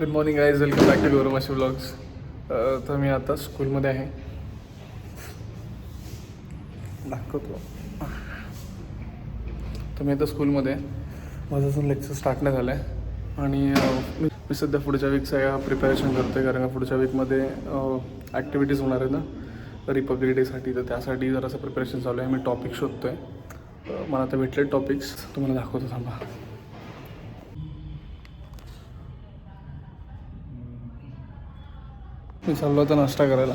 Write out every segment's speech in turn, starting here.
Good morning guys, welcome back to Gaurmashi vlogs. तर मी आता स्कूलमध्ये आहे, दाखवतो. तर मी आता स्कूलमध्ये माझं अजून लेक्चर स्टार्ट नाही झालं आहे आणि मी सध्या पुढच्या वीकचं प्रिपरेशन करतो आहे, कारण का पुढच्या वीकमध्ये ॲक्टिव्हिटीज होणार आहे ना रिपब्लिक डेसाठी. तर त्यासाठी जरासं प्रिपरेशन चालू आहे. मी टॉपिक शोधतो आहे. मला आता भेटले टॉपिक्स, तुम्हाला दाखवतो, थांबा. मी चाललो होता नाश्ता करायला.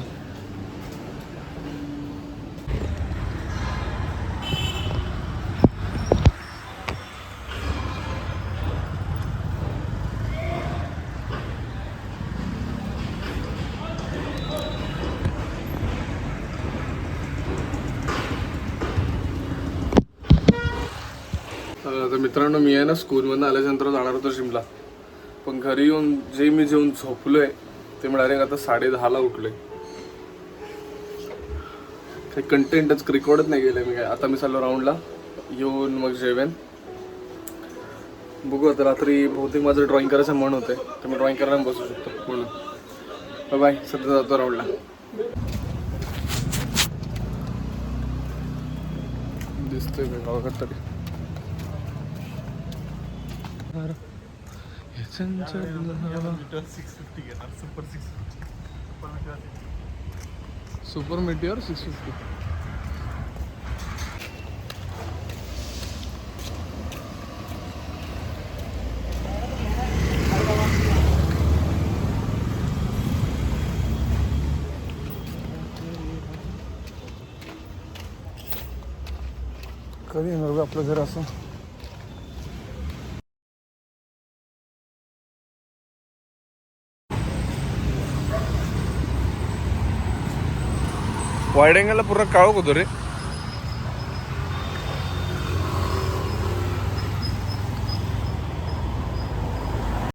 तर मित्रांनो, मी आहे ना स्कूलमधून आल्याच्यानंतर जाणार होतो जिमला, पण घरी येऊन मी जेवून झोपलो आहे ते मी डायरेक्ट आता 10:30ला उठलो आहे. काही कंटेंटच रेकॉर्डच नाही केलं मी काय. आता मी चाललो राऊंडला, येऊन मग जेवेन. बघू आता रात्री बहुतेक माझं ड्रॉइंग करायचं मन होतं आहे, तर मी ड्रॉइंग करायला बसू शकतो म्हणून. बाय बाय, सध्या जातो राऊंडला. दिसतोय मी गावाकडे तरी. Super Meteor 650. कधी येणार आपलं घर असं. वाईड अँगलला पूर्ण काळोख होतो रे.